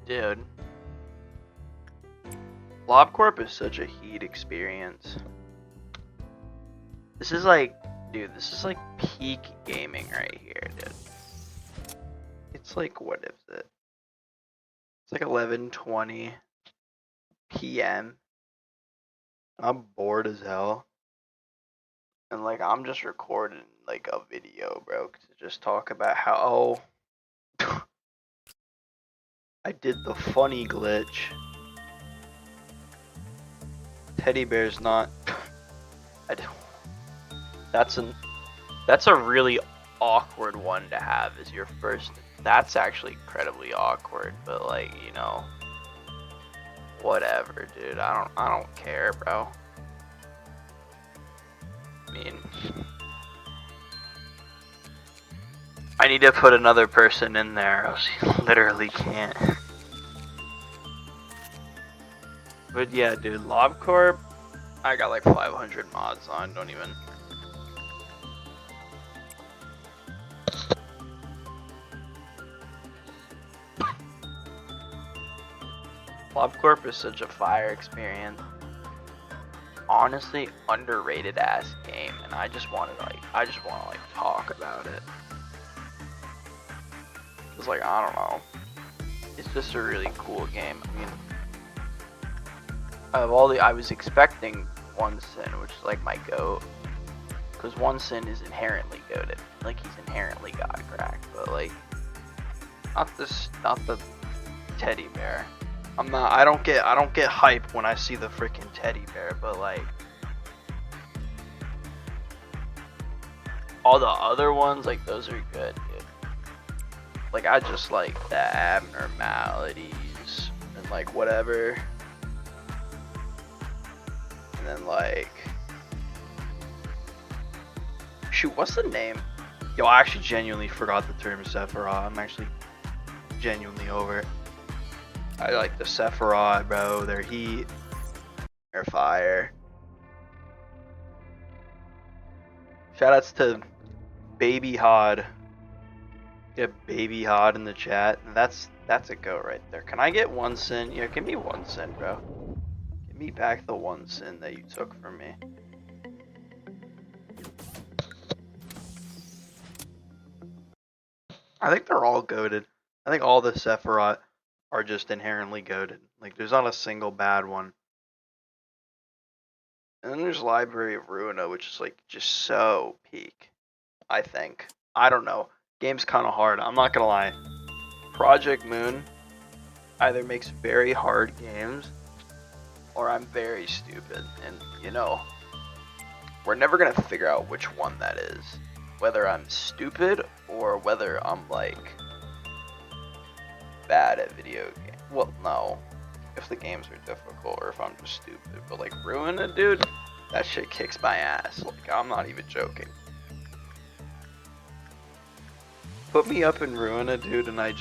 Dude, LobCorp is such a heat experience. This is like, dude, this is like peak gaming right here, dude. It's like, what is it? It's like 11:20 p.m. I'm bored as hell. And like, I'm just recording like a video, bro, to just talk about how I did the funny glitch. Teddy bear's not. That's a really awkward one to have as your first. That's actually incredibly awkward, but like, you know, whatever, dude. I don't care, bro. I mean, I need to put another person in there, or else you literally can't. But yeah, dude, LobCorp, I got like 500 mods on, don't even. LobCorp is such a fire experience. Honestly, underrated ass game, and I just want to talk about it. Cause like, I don't know, it's just a really cool game. I mean, I was expecting One Sin, which is like my goat, because One Sin is inherently goated. Like, he's inherently god cracked, but like, not the teddy bear. I don't get hype when I see the freaking teddy bear, but like, all the other ones, like, those are good, dude. Like, I just like the abnormalities and like whatever. And then like, shoot, what's the name? Yo, I actually genuinely forgot the term Sephiroth. I'm actually genuinely over it. I like the Sephiroth, bro. Their heat, their fire. Shoutouts to Baby Hod. Get Baby Hod in the chat. That's a go right there. Can I get One Sin? Yeah, give me One Sin, bro. Give me back the One Sin that you took from me. I think they're all goated. I think all the Sephiroth are just inherently goated. Like, there's not a single bad one. And then there's Library of Ruina, which is like just so peak, I think. I don't know. Game's kind of hard. I'm not gonna lie. Project Moon either makes very hard games, or I'm very stupid. And, you know, we're never gonna figure out which one that is. Whether I'm stupid, or whether I'm, like, bad at video games. Well, no. If the games are difficult, or if I'm just stupid. But, like, Ruina, dude, that shit kicks my ass. Like, I'm not even joking. Put me up in Ruina, dude, and I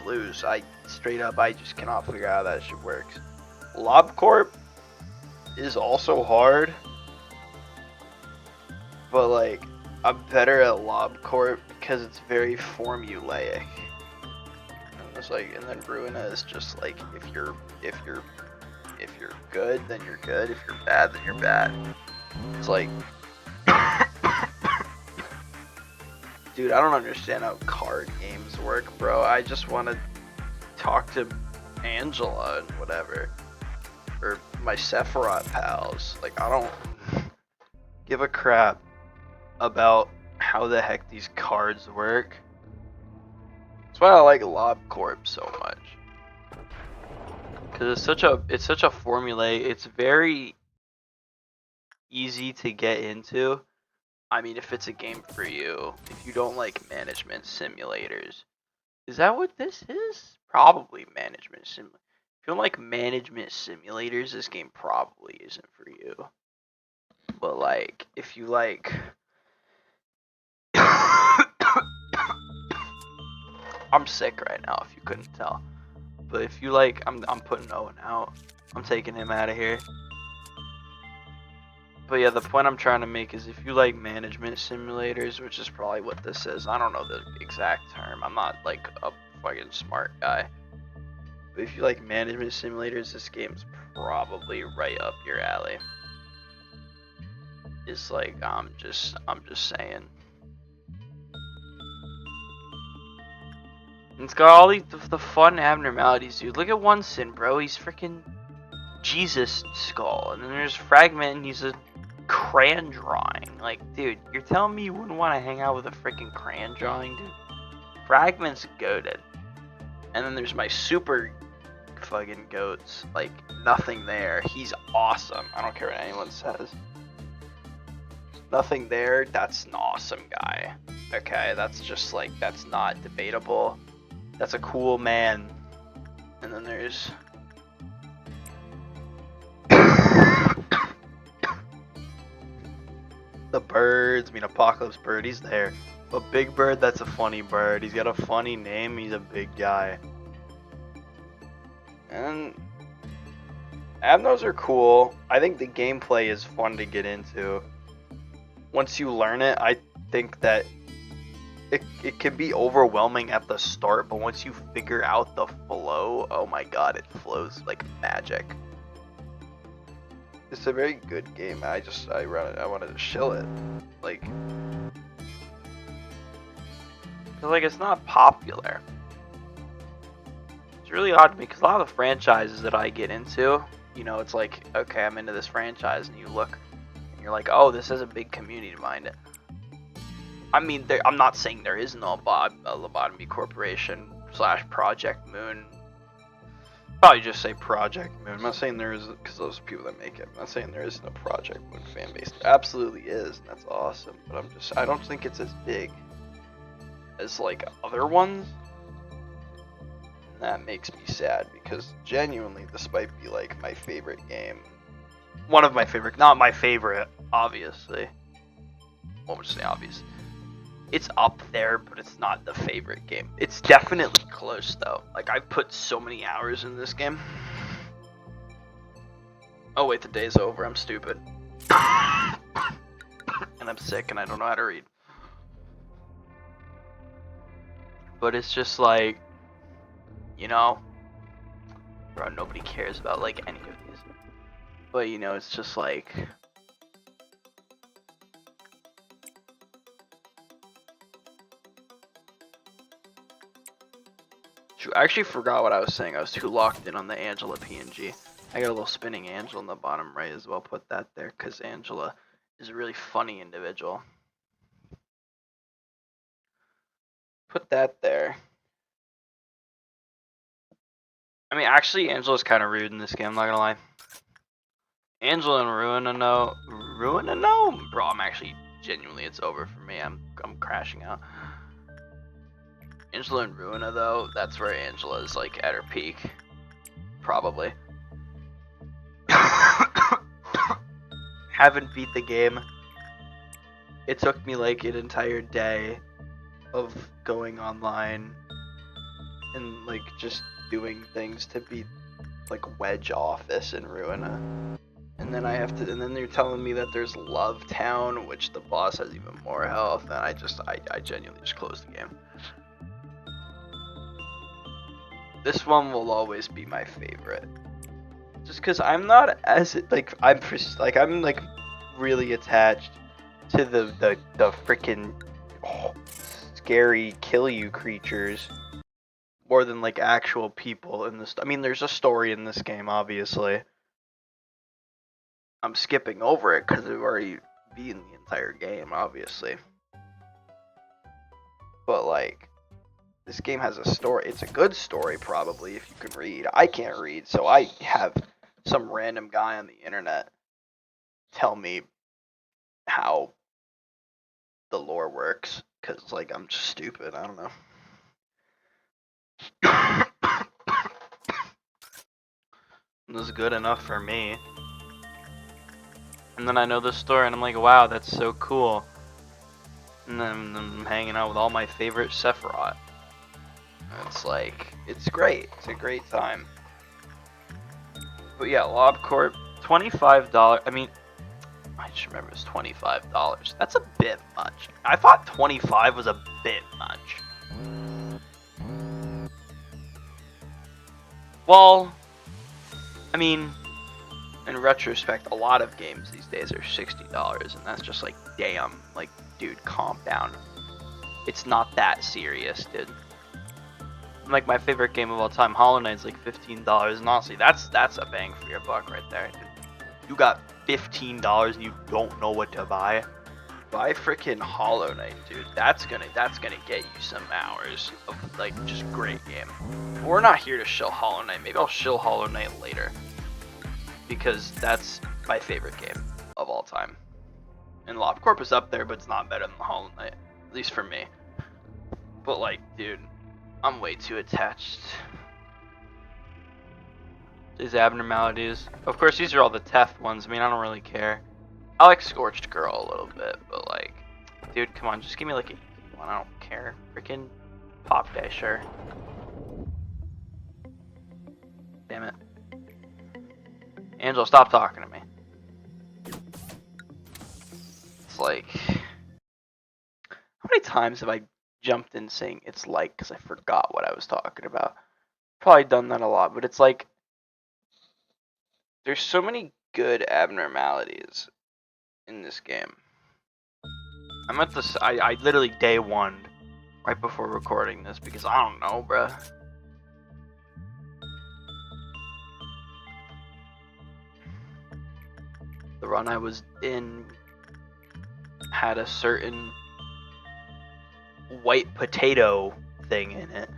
lose. I just cannot figure out how that shit works. LobCorp is also hard, but like, I'm better at LobCorp because it's very formulaic. And it's like, and then Ruina is just like, if you're good, then you're good. If you're bad, then you're bad. It's like, dude, I don't understand how card games work, bro. I just want to talk to Angela and whatever. Or my Sephiroth pals. Like, I don't give a crap about how the heck these cards work. That's why I like LobCorp so much. Because it's such a formula. It's very easy to get into. I mean, if it's a game for you, if you don't like management simulators. Is that what this is? Probably management sim. If you don't like management simulators, this game probably isn't for you. But like, if you like, I'm sick right now if you couldn't tell. But if you like, I'm putting Owen out. I'm taking him out of here. But yeah, the point I'm trying to make is if you like management simulators, which is probably what this is. I don't know the exact term. I'm not like a fucking smart guy. But if you like management simulators, this game's probably right up your alley. It's like I'm just saying. And it's got all the fun abnormalities, dude. Look at one sin, bro. He's freaking Jesus skull, and then there's Fragment, and he's a crayon drawing. Like, dude, you're telling me you wouldn't want to hang out with a freaking crayon drawing, dude? Fragment's goated. And then there's my super fucking goats. Like, nothing there. He's awesome. I don't care what anyone says. Nothing there. That's an awesome guy. Okay, that's just like, that's not debatable. That's a cool man. And then there's the birds. I mean, Apocalypse Bird, he's there. But Big Bird, that's a funny bird. He's got a funny name. He's a big guy. And Abnos are cool. I think the gameplay is fun to get into. Once you learn it, I think that it can be overwhelming at the start, but once you figure out the flow, oh my god, it flows like magic. It's a very good game. I wanted to shill it. Like, it's not popular. It's really odd to me because a lot of the franchises that I get into, you know, it's like, okay, I'm into this franchise, and you look, and you're like, oh, this has a big community behind it. I mean, I'm not saying there is no Lobotomy Corporation / Project Moon. Probably just say Project Moon. I'm not saying there is, because those people that make it. I'm not saying there is no Project Moon fan base. There absolutely is, and that's awesome. But I don't think it's as big as like other ones. And that makes me sad, because genuinely this might be like my favorite game. One of my favorite, not my favorite, obviously. What would you say obvious? It's up there, but it's not the favorite game. It's definitely close, though. Like, I've put so many hours in this game. Oh, wait, the day's over. I'm stupid. And I'm sick, and I don't know how to read. But it's just like, you know, bro, nobody cares about, like, any of these. But, you know, it's just like, I actually forgot what I was saying. I was too locked in on the Angela PNG. I got a little spinning Angela in the bottom right as well. Put that there because Angela is a really funny individual. Put that there. I mean, actually, Angela's kind of rude in this game, I'm not gonna lie. Angela and Ruinano? Bro, I'm actually, genuinely, it's over for me. I'm crashing out. Angela and Ruina, though, that's where Angela is, like, at her peak. Probably. Haven't beat the game. It took me, like, an entire day of going online and, like, just doing things to beat, like, Wedge Office in Ruina. And then and then they're telling me that there's Love Town, which the boss has even more health, and I genuinely just closed the game. This one will always be my favorite. Just because I'm not as, like, I'm really attached to the freaking scary kill you creatures more than, like, actual people in this. I mean, there's a story in this game, obviously. I'm skipping over it because I've already beaten the entire game, obviously. But, like, this game has a story. It's a good story, probably, if you can read. I can't read, so I have some random guy on the internet tell me how the lore works, because, like, I'm just stupid. I don't know. This is good enough for me. And then I know the story, and I'm like, wow, that's so cool. And then I'm hanging out with all my favorite Sephiroth. It's like, it's great. It's a great time. But yeah, LobCorp, $25. I mean, I just remember it's $25. That's a bit much. I thought 25 was a bit much. Well, I mean, in retrospect, a lot of games these days are $60, and that's just like, damn, like, dude, calm down. It's not that serious, dude. Like, my favorite game of all time, Hollow Knight's like $15, and honestly, that's a bang for your buck right there, dude. You got $15 and you don't know what to buy. Buy freaking Hollow Knight, dude. That's gonna get you some hours of like just great game. But we're not here to shill Hollow Knight. Maybe I'll shill Hollow Knight later, because that's my favorite game of all time. And LobCorp is up there, but it's not better than Hollow Knight, at least for me. But like, dude, I'm way too attached. These abnormalities. Of course, these are all the Teth ones. I mean, I don't really care. I like Scorched Girl a little bit, but like, dude, come on, just give me like a easy one. I don't care. Freaking Pop Day, sure. Damn it. Angel, stop talking to me. It's like, how many times have I jumped in saying it's like because I forgot what I was talking about? Probably done that a lot, but it's like, there's so many good abnormalities in this game. I'm at this. I literally day one, right before recording this, because I don't know, bruh. The run I was in had a certain white potato thing in it.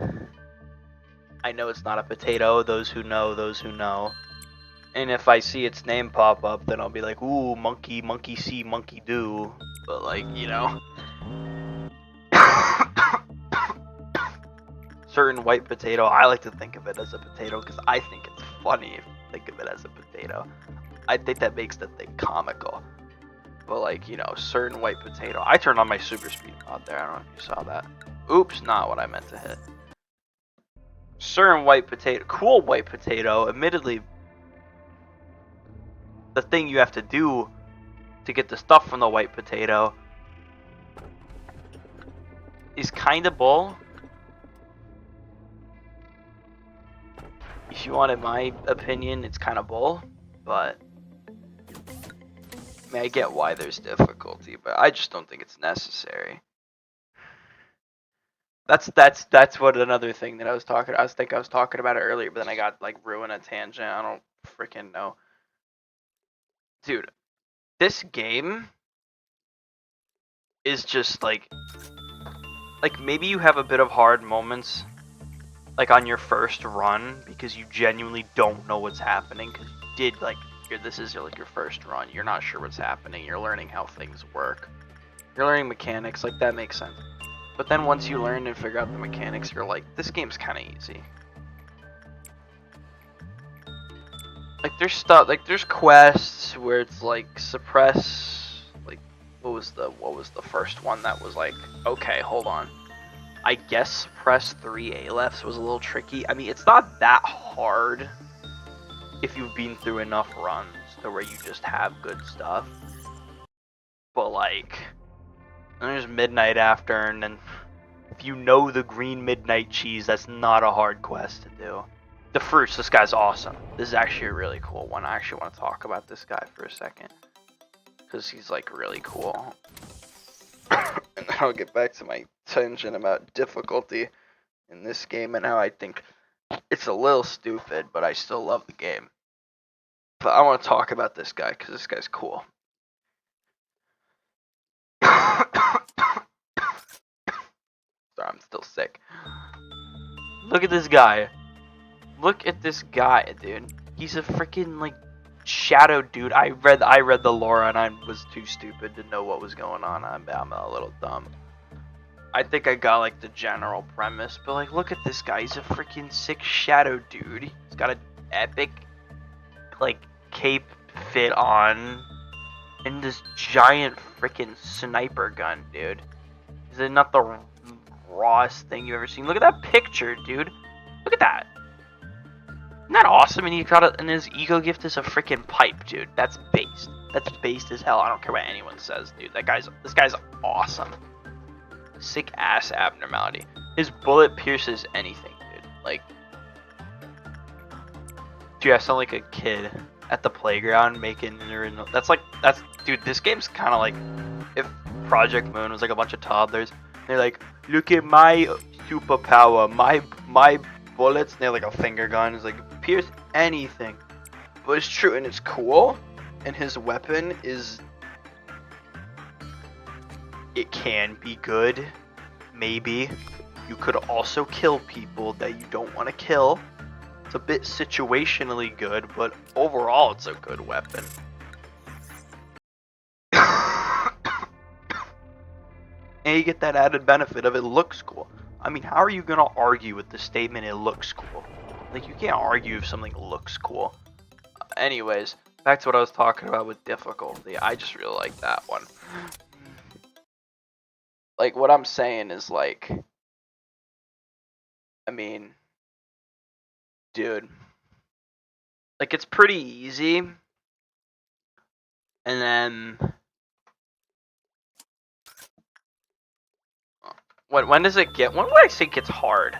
I know it's not a potato. Those who know, those who know. And if I see its name pop up, then I'll be like, ooh, monkey, monkey see, monkey do. But like, you know. Certain white potato, I like to think of it as a potato because I think it's funny if you think of it as a potato. I think that makes the thing comical. But like, you know, certain white potato. I turned on my super speed mod there. I don't know if you saw that. Oops, not what I meant to hit. Certain white potato, cool white potato, admittedly, the thing you have to do to get the stuff from the white potato is kind of bull. If you wanted my opinion, it's kind of bull, but I mean, I get why there's difficulty, but I just don't think it's necessary. That's what another thing that I was talking about it earlier, but then I got like ruined a tangent. I don't freaking know. Dude, this game is just like maybe you have a bit of hard moments like on your first run because you genuinely don't know what's happening because you did like this is like your first run. You're not sure what's happening. You're learning how things work. You're learning mechanics, like that makes sense. But then once you learn and figure out the mechanics, you're like, this game's kind of easy. Like there's stuff, like there's quests where it's like suppress, like what was the first one that was like, okay, hold on. I guess suppress 3 Alephs was a little tricky. I mean, it's not that hard if you've been through enough runs to where you just have good stuff. But like, and there's Midnight After, and then if you know the green midnight cheese, that's not a hard quest to do. The fruits, this guy's awesome. This is actually a really cool one. I actually want to talk about this guy for a second, because he's like really cool. And then I'll get back to my tangent about difficulty in this game and how I think it's a little stupid, but I still love the game. But I want to talk about this guy, because this guy's cool. Sorry, I'm still sick. Look at this guy. Look at this guy, dude. He's a freaking like shadow dude. I read the lore and I was too stupid to know what was going on. I'm a little dumb. I think I got like the general premise, but like look at this guy. He's a freaking sick shadow dude. He's got an epic like cape fit on and this giant freaking sniper gun, dude. Is it not the rawest thing you've ever seen? Look at that picture, dude. Look at that. Isn't that awesome? And he got it, and his ego gift is a freaking pipe, dude. That's based. That's based as hell. I don't care what anyone says, dude. This guy's awesome. Sick ass abnormality. His bullet pierces anything, dude. Like, Dude, I sound like a kid at the playground making an original. Dude, this game's kind of like if Project Moon was like a bunch of toddlers. They're like, look at my superpower, my bullets. And they're like a finger gun. It's like pierce anything, but it's true and it's cool. And his weapon is, it can be good, maybe. You could also kill people that you don't want to kill. It's a bit situationally good, but overall it's a good weapon. And you get that added benefit of it looks cool. I mean, how are you going to argue with the statement it looks cool? Like, you can't argue if something looks cool. Anyways, back to what I was talking about with difficulty. I just really like that one. Like, what I'm saying is, like, I mean, dude, like, it's pretty easy. And then, when does it get, when would I say it gets hard?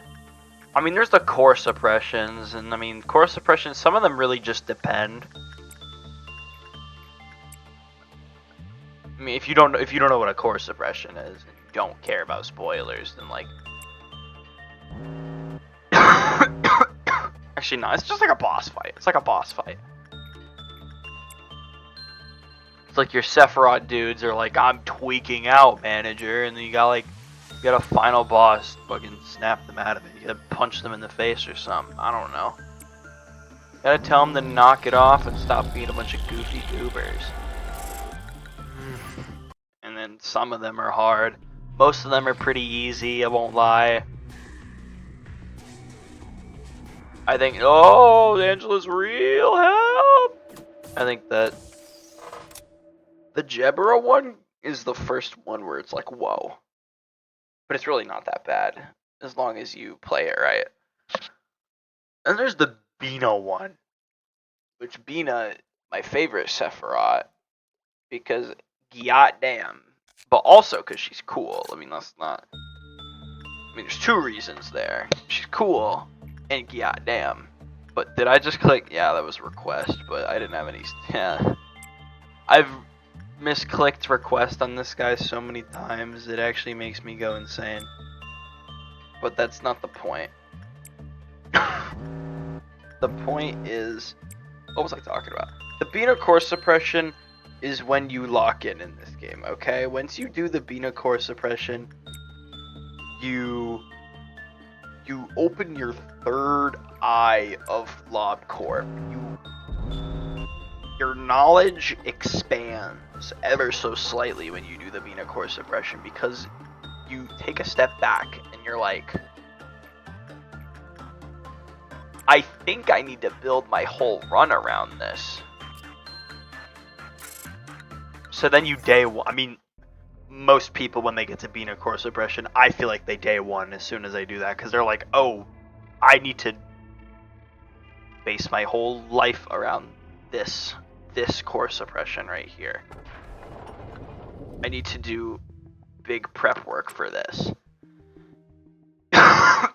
I mean, there's the core suppressions, and I mean, core suppressions, some of them really just depend. I mean, if you don't know what a core suppression is, and you don't care about spoilers, then like, actually no, it's just like a boss fight. It's like a boss fight. It's like your Sephiroth dudes are like, I'm tweaking out, manager, and then you got a final boss, fucking snap them out of it. You gotta punch them in the face or something. I don't know. You gotta tell them to knock it off and stop being a bunch of goofy goobers. And then some of them are hard. Most of them are pretty easy, I won't lie. I think, oh, Angela's real help! I think that the Jebra one is the first one where it's like, whoa. But it's really not that bad, as long as you play it right. And there's the Bina one, which Bina, my favorite Sephiroth, because goddamn, but also because she's cool. I mean, that's not, I mean, there's two reasons there. She's cool, and goddamn. But did I just click? Yeah, that was request, but I didn't have any, yeah. I've misclicked request on this guy so many times, it actually makes me go insane. But that's not the point. The point is, what was I talking about? The Bina core suppression is when you lock in this game, okay? Once you do the Bina core suppression, you open your third eye of LobCorp. Your knowledge expands ever so slightly when you do the Bina core suppression, because you take a step back and you're like, I think I need to build my whole run around this. So then you day one, I mean, most people when they get to Bina core suppression, I feel like they day one as soon as they do that, because they're like, oh, I need to base my whole life around this core suppression right here. I need to do big prep work for this. I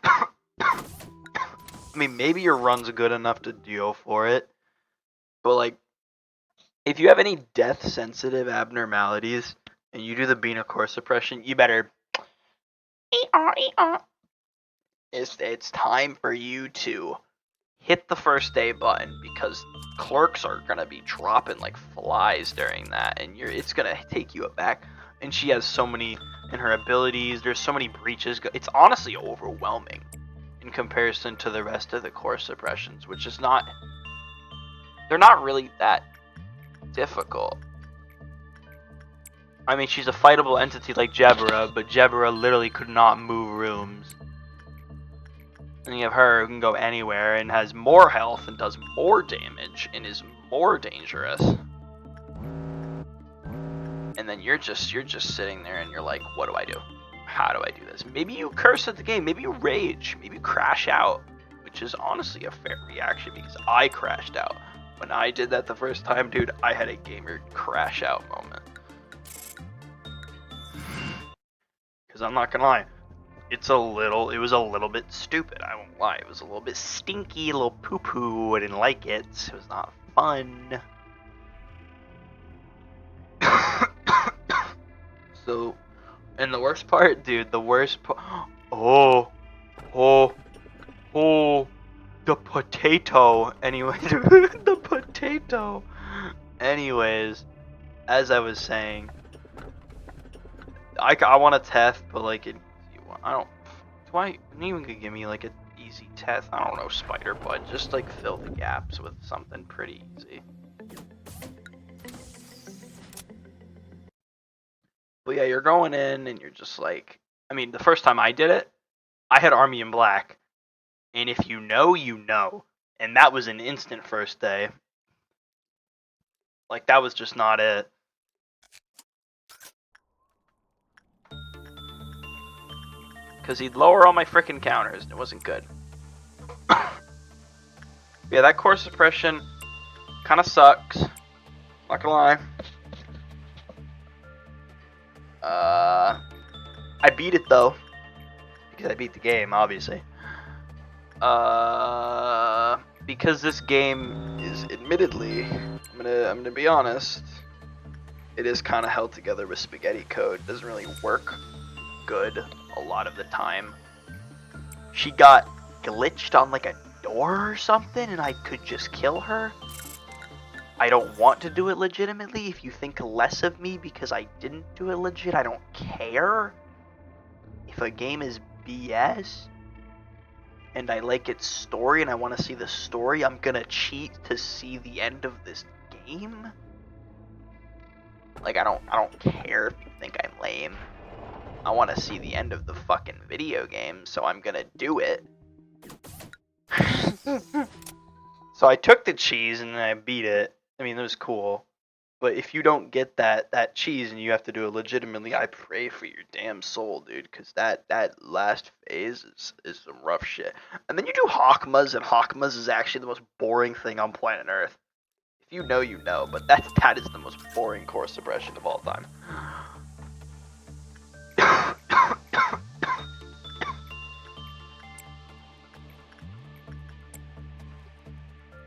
mean, maybe your run's good enough to deal for it, but like, if you have any death sensitive abnormalities and you do the Bina core suppression, you better it's time for you to hit the first day button, because clerks are gonna be dropping like flies during that, and it's gonna take you aback. And she has so many in her abilities. There's so many breaches. It's honestly overwhelming in comparison to the rest of the core suppressions, which is not. They're not really that difficult. I mean, she's a fightable entity like Jebra, but Jebra literally could not move rooms. And you have her who can go anywhere and has more health and does more damage and is more dangerous. And then you're just sitting there and you're like, what do I do? How do I do this? Maybe you curse at the game, maybe you rage, maybe you crash out, which is honestly a fair reaction, because I crashed out. When I did that the first time, dude, I had a gamer crash out moment. Because I'm not gonna lie, it was a little bit stupid, I won't lie. It was a little bit stinky, a little poo-poo. I didn't like it. It was not fun. So, and the worst part, dude, the worst part. Oh, oh, oh, the potato. Anyway, the potato. Anyways, as I was saying, I want a test, but like I don't. Why anyone could give me like an easy test? I don't know, spider butt. Just like fill the gaps with something pretty easy. But yeah, you're going in and you're just like, I mean, the first time I did it, I had Army in Black, and if you know, you know, and that was an instant first day. Like that was just not it. Because he'd lower all my freaking counters, and it wasn't good. Yeah, that core suppression kind of sucks. Not gonna lie. I beat it though, because I beat the game, obviously. Because this game is admittedly, I'm gonna be honest, it is kind of held together with spaghetti code. It doesn't really work good a lot of the time. She got glitched on like a door or something, and I could just kill her. I don't want to do it legitimately. If you think less of me because I didn't do it legit, I don't care. If a game is BS and I like its story and I want to see the story, I'm gonna cheat to see the end of this game. Like I don't care if you think I'm lame. I want to see the end of the fucking video game, so I'm gonna do it. So I took the cheese and then I beat it. I mean, it was cool. But if you don't get that cheese and you have to do it legitimately, I pray for your damn soul, dude. Because that last phase is some rough shit. And then you do Hawkmas, and Hawkmas is actually the most boring thing on planet Earth. If you know, you know. But that is the most boring core suppression of all time.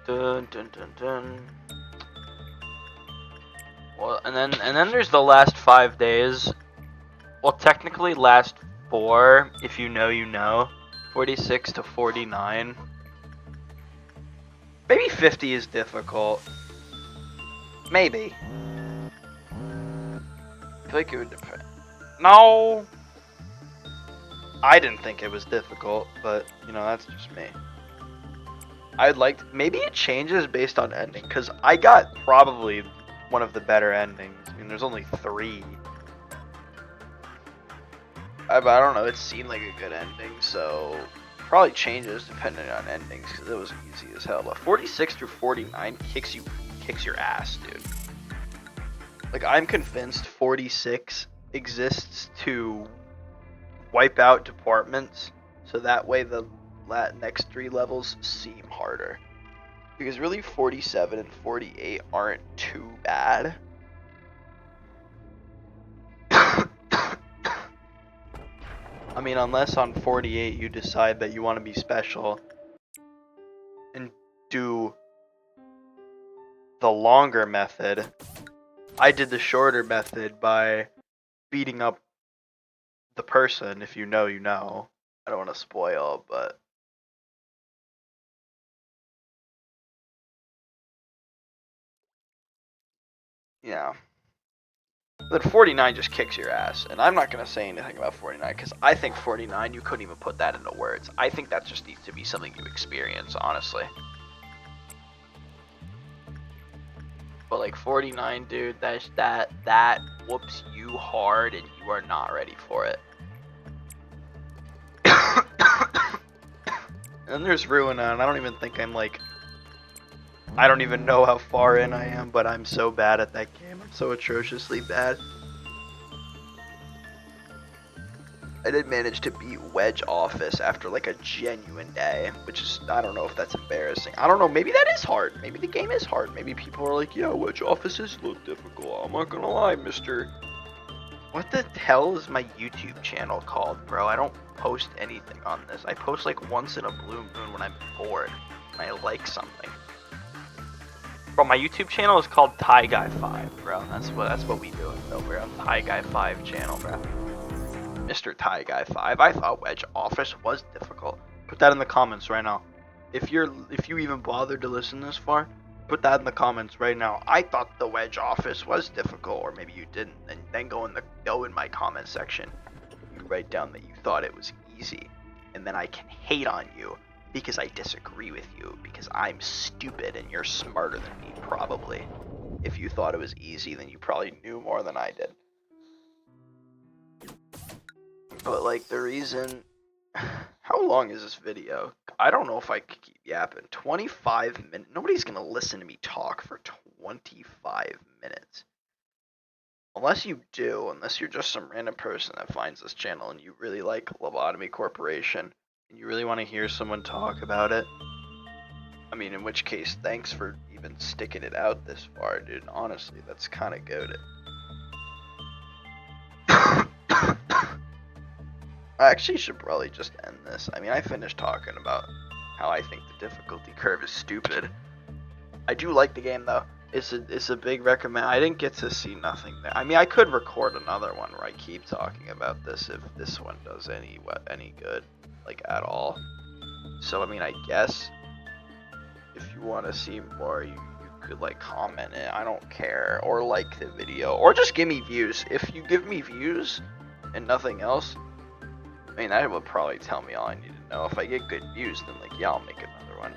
Dun dun dun dun. Well, and then there's the last 5 days. Well, technically last 4, if you know, you know. 46 to 49. Maybe 50 is difficult. Maybe. I feel like it would depend. No! I didn't think it was difficult, but, you know, that's just me. I'd like to, maybe it changes based on ending, because I got probably one of the better endings. I mean, there's only 3. I don't know, it seemed like a good ending, so probably changes depending on endings, because it was easy as hell. But 46 through 49 kicks your ass, dude. Like, I'm convinced 46 exists to wipe out departments, so that way the next 3 levels seem harder. Because really 47 and 48 aren't too bad. I mean, unless on 48 you decide that you want to be special and do the longer method. I did the shorter method by beating up the person. If you know, you know. I don't want to spoil, but yeah. But 49 just kicks your ass, and I'm not going to say anything about 49, because I think 49, you couldn't even put that into words. I think that just needs to be something you experience, honestly. But like 49, dude, that whoops you hard, and you are not ready for it. And there's Ruina, and I don't even think I'm like... I don't even know how far in I am, but I'm so bad at that game. I'm so atrociously bad. I did manage to beat Wedge Office after like a genuine day, which is, I don't know if that's embarrassing. I don't know, maybe that is hard. Maybe the game is hard. Maybe people are like, yeah, Wedge Office is a little difficult. I'm not gonna lie, Mr. What the hell is my YouTube channel called, bro? I don't post anything on this. I post like once in a blue moon when I'm bored and I like something. Bro, my YouTube channel is called Thai Guy 5, bro. That's what we do over on Thai Guy 5 channel, bro. Mr. Thai Guy 5. I thought Wedge Office was difficult. Put that in the comments right now. If you even bothered to listen this far, put that in the comments right now. I thought the Wedge Office was difficult, or maybe you didn't. And then go in my comment section. You write down that you thought it was easy, and then I can hate on you because I disagree with you because I'm stupid and you're smarter than me probably. If you thought it was easy, then you probably knew more than I did. But like the reason, how long is this video? I don't know if I could keep yapping. 25 minutes. Nobody's gonna listen to me talk for 25 minutes. Unless you do, unless you're just some random person that finds this channel and you really like Lobotomy Corporation and you really want to hear someone talk about it. I mean, in which case, thanks for even sticking it out this far, dude. Honestly, that's kind of goated. I actually should probably just end this. I mean, I finished talking about how I think the difficulty curve is stupid. I do like the game though. It's a big recommend. I didn't get to see nothing there. I mean, I could record another one where I keep talking about this if this one does any good, like at all. So I mean, I guess if you want to see more, you could like comment it. I don't care, or like the video, or just give me views. If you give me views and nothing else, I mean, that would probably tell me all I need to know. If I get good views, then like, yeah, I'll make another one.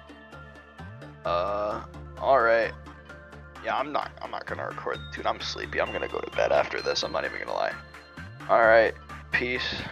Alright. Yeah, I'm not gonna record, dude. I'm sleepy. I'm gonna go to bed after this. I'm not even gonna lie. Alright, peace.